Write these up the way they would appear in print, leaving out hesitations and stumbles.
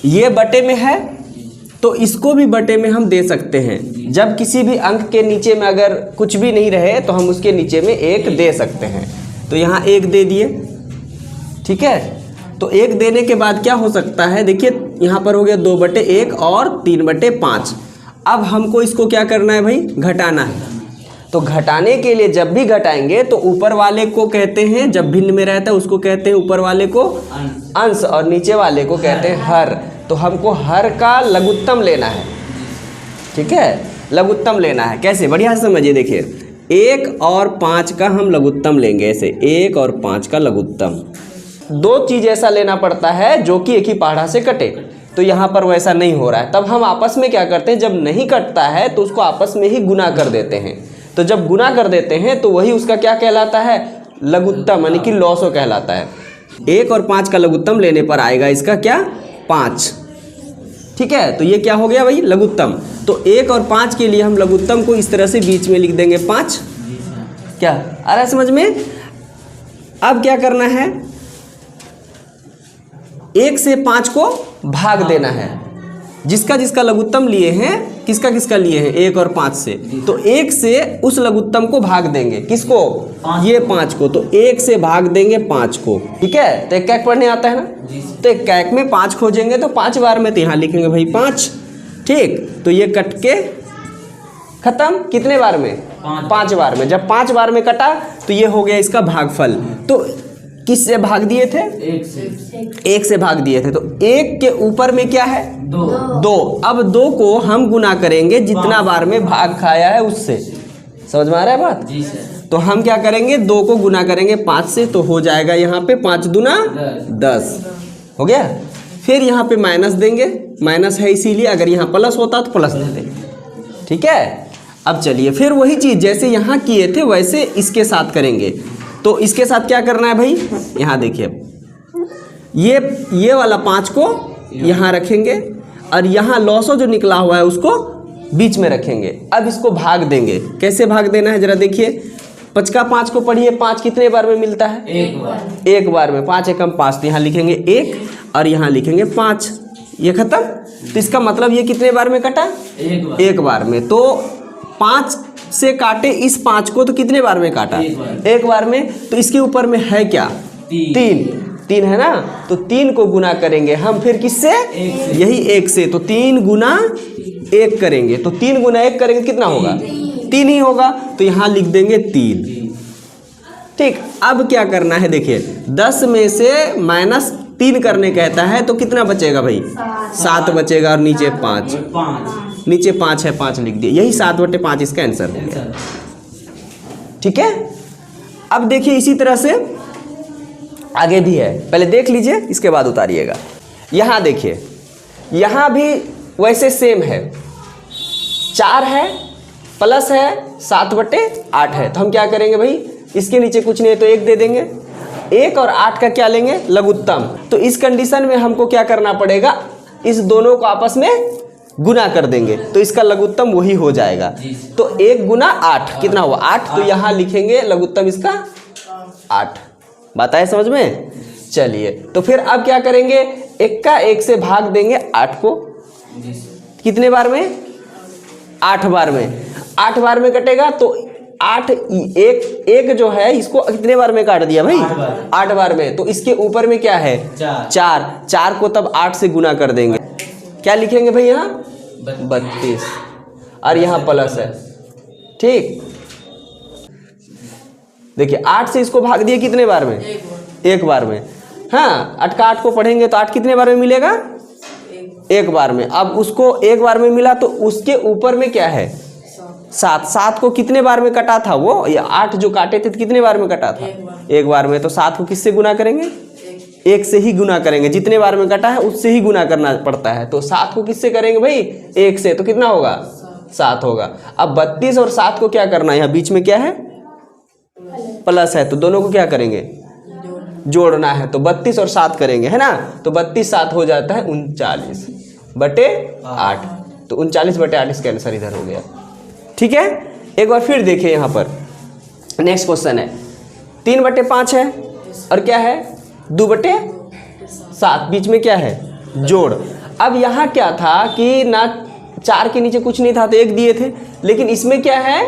ये बटे में है तो इसको भी बटे में हम दे सकते हैं। जब किसी भी अंक के नीचे में अगर कुछ भी नहीं रहे तो हम उसके नीचे में 1 दे सकते हैं। तो यहाँ 1 दे दिए, ठीक है। तो 1 देने के बाद क्या हो सकता है, देखिए यहाँ पर हो गया 2/1 और 3/5। अब हमको इसको क्या करना है भाई, घटाना है। तो घटाने के लिए जब भी घटाएंगे तो ऊपर वाले को कहते हैं, जब भिन्न में रहता है उसको कहते हैं ऊपर वाले को अंश और नीचे वाले को कहते हैं हर। तो हमको हर का लघुत्तम लेना है, ठीक है, लघुत्तम लेना है। कैसे, बढ़िया से समझिए। देखिए 1 और 5 का हम लघुत्तम लेंगे, ऐसे 1 और 5 का लघुत्तम। 2 चीज़ ऐसा लेना पड़ता है जो कि एक ही पहाड़ा से कटे, तो यहाँ पर वैसा नहीं हो रहा है। तब हम आपस में क्या करते हैं, जब नहीं कटता है तो उसको आपस में ही गुना कर देते हैं। तो जब गुना कर देते हैं तो वही उसका क्या कहलाता है, लघुत्तम, यानी कि लॉसो कहलाता है। 1 और 5 का लघुत्तम लेने पर आएगा इसका क्या, 5, ठीक है। तो ये क्या हो गया भाई, लघुत्तम। तो 1 और 5 के लिए हम लघुत्तम को इस तरह से बीच में लिख देंगे 5। क्या आ रहा है समझ में। अब क्या करना है, 1 से 5 को भाग देना है। जिसका जिसका लघुत्तम लिए हैं, किसका किसका लिए हैं, 1 और 5 से, तो 1 से उस लघुत्तम को भाग देंगे। किसको, ये 5 को। तो 1 से भाग देंगे 5 को, ठीक है। तो एक कैक पढ़ने आता है ना, तो एक कैक में 5 खोजेंगे तो 5 बार में, तो यहाँ लिखेंगे भाई 5, ठीक। तो ये कट के खत्म, कितने बार में, 5 बार में। जब 5 बार में कटा तो ये हो गया इसका भागफल। तो किससे भाग दिए थे, 1 से भाग दिए थे। तो 1 के ऊपर में क्या है, 2। अब 2 को हम गुना करेंगे जितना बार में भाग खाया है उससे। समझ में आ रहा है बात जी सर। तो हम क्या करेंगे, 2 को गुना करेंगे 5 से, तो हो जाएगा यहाँ पे 5 दूना 10 हो गया। फिर यहाँ पे माइनस देंगे, माइनस है इसीलिए, अगर यहाँ प्लस होता तो प्लस देते, ठीक है। अब चलिए फिर वही चीज़ जैसे यहाँ किए थे वैसे इसके साथ करेंगे। तो इसके साथ क्या करना है भाई, यहाँ देखिए, ये वाला 5 को यहाँ रखेंगे और यहाँ लॉसो जो निकला हुआ है उसको बीच में रखेंगे। अब इसको भाग देंगे। कैसे भाग देना है जरा देखिए, 5 का 5 को पढ़िए, 5 कितने बार में मिलता है, 1 बार में। 5 एकम 5, तो यहाँ लिखेंगे 1 और यहाँ लिखेंगे 5, ये खत्म। तो इसका मतलब ये कितने बार में कटा, 1 बार में। तो 5 से काटे इस 5 को तो कितने बार में काटा, 1 बार में। तो इसके ऊपर में है क्या, 3 है ना। तो 3 को गुना करेंगे हम फिर किससे, यही 1 से। तो 3 गुना 1 करेंगे, तो 3 गुना 1 करेंगे कितना होगा, 3 ही होगा। तो यहाँ लिख देंगे 3, ठीक। अब क्या करना है, देखिए 10 में से -3 करने कहता है तो कितना बचेगा भाई, 7 बचेगा। और नीचे 5, नीचे 5 है, 5 लिख दिए, यही 7/5 इसका आंसर हो गया, ठीक है। अब देखिए इसी तरह से आगे भी है, पहले देख लीजिए इसके बाद उतारिएगा। यहाँ देखिए, यहाँ भी वैसे सेम है, 4 है प्लस है 7/8 है। तो हम क्या करेंगे भाई, इसके नीचे कुछ नहीं है तो 1 दे देंगे। 1 और 8 का क्या लेंगे, लघुत्तम। तो इस कंडीशन में हमको क्या करना पड़ेगा, इस दोनों को आपस में गुना कर देंगे तो इसका लघुत्तम वही हो जाएगा। तो 1 गुना 8 कितना हुआ, 8। तो यहाँ लिखेंगे लघुत्तम इसका 8। बात आए समझ में। चलिए तो फिर अब क्या करेंगे, 1 का 1 से भाग देंगे 8 को, कितने बार में, 8 बार में। 8 बार में कटेगा तो 8 1 जो है इसको कितने बार में काट दिया भाई, 8 बार में। तो इसके ऊपर में क्या है, 4 को तब 8 से गुना कर देंगे। क्या लिखेंगे भाई, यहाँ 32 और यहाँ प्लस है, ठीक। देखिए 8 से इसको भाग दिए कितने बार में, 1 बार में। हाँ 8 का 8 को पढ़ेंगे तो 8 कितने बार में मिलेगा, 1 बार में। अब उसको 1 बार में मिला तो उसके ऊपर में क्या है, 7 को कितने बार में कटा था वो, ये 8 जो काटे थे कितने बार में कटा था, 1 बार में। तो 7 को किससे गुना करेंगे, 1 से ही गुना करेंगे, जितने बार में कटा है उससे ही गुना करना पड़ता है। तो 7 को किससे करेंगे भाई, 1 से, तो कितना होगा, 7 होगा। अब 32 और 7 को क्या करना है, यहाँ बीच में क्या है, प्लस है, तो दोनों को क्या करेंगे, जोड़ना है। तो 32 और 7 करेंगे, है ना। तो 32 7 हो जाता है 39/8। तो 39/8 इसका आंसर इधर हो गया, ठीक है। एक बार फिर देखिए यहाँ पर नेक्स्ट क्वेश्चन है, 3/5 है और क्या है, 2/7, बीच में क्या है, जोड़। अब यहाँ क्या था कि ना 4 के नीचे कुछ नहीं था तो 1 दिए थे, लेकिन इसमें क्या है,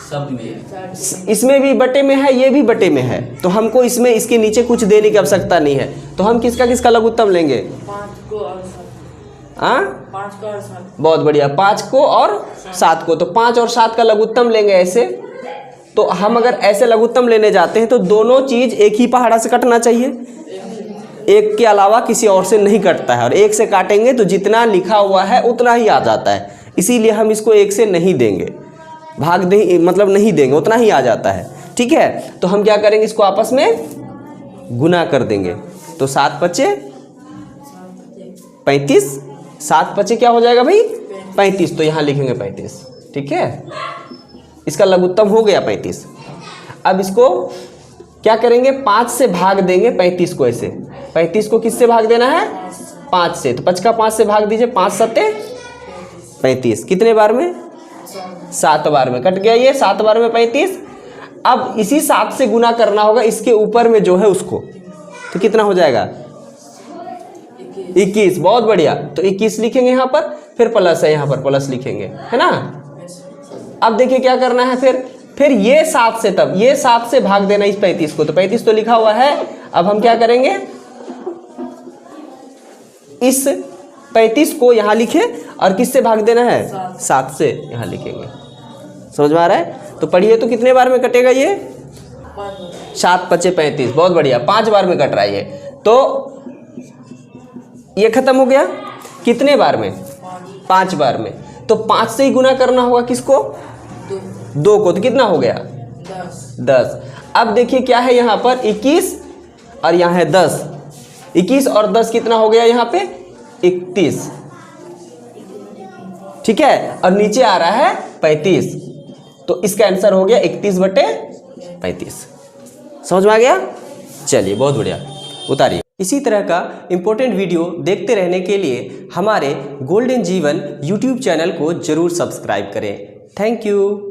सब में, इसमें भी बटे में है, ये भी बटे में है, तो हमको इसमें इसके नीचे कुछ देने की आवश्यकता नहीं है। तो हम किसका किसका लघुत्तम लेंगे? 5 को और 7। हाँ, 5 को और 7। बहुत बढ़िया, 5 को और 7 को। तो 5 और 7 का लघुत्तम लेंगे ऐसे। तो हम अगर ऐसे लघुत्तम लेने जाते हैं तो दोनों चीज एक ही पहाड़ा से कटना चाहिए, एक के अलावा किसी और से नहीं कटता है, और एक से काटेंगे तो जितना लिखा हुआ है उतना ही आ जाता है, इसीलिए हम इसको एक से नहीं देंगे, भाग नहीं मतलब नहीं देंगे, उतना ही आ जाता है। ठीक है, तो हम क्या करेंगे, इसको आपस में गुना कर देंगे। तो 7 पचे 35, 7 पचे क्या हो जाएगा भाई, 35, तो यहाँ लिखेंगे 35। ठीक है, इसका लघुत्तम हो गया 35। अब इसको क्या करेंगे, 5 से भाग देंगे 35 को। ऐसे 35 को किससे भाग देना है, 5 से। तो 5 का 5 से भाग दीजिए, 5 सत्ते 35। कितने बार में, 7 बार में। कट गया ये 7 बार में 35। अब इसी 7 से गुना करना होगा इसके ऊपर में जो है उसको, तो कितना हो जाएगा, 21। बहुत बढ़िया, तो 21 लिखेंगे यहाँ पर, फिर प्लस है यहाँ पर प्लस लिखेंगे, है ना। अब देखिए क्या करना है, फिर ये 7 से, तब ये 7 से भाग देना इस 35 को। तो 35 तो लिखा हुआ है, अब हम क्या करेंगे, इस 35 को यहाँ लिखे और किससे भाग देना है, 7 से यहाँ लिखेंगे। समझ में आ रहा है? तो पढ़िए तो कितने बार में कटेगा ये, 7 पचे 35। बहुत बढ़िया, 5 बार में कट रहा है ये। तो ये खत्म हो गया, कितने बार में, 5 बार में। तो 5 से ही गुना करना होगा किसको, 2 को। तो कितना हो गया, 10। अब देखिए क्या है यहाँ पर, 21 और यहाँ है 10। 21 और 10 कितना हो गया यहाँ पे, 31। ठीक है, और नीचे आ रहा है 35, तो इसका आंसर हो गया 31/35। समझ में आ गया? चलिए बहुत बढ़िया, उतारिए। इसी तरह का इंपॉर्टेंट वीडियो देखते रहने के लिए हमारे गोल्डन जीवन यूट्यूब चैनल को जरूर सब्सक्राइब करें। Thank you.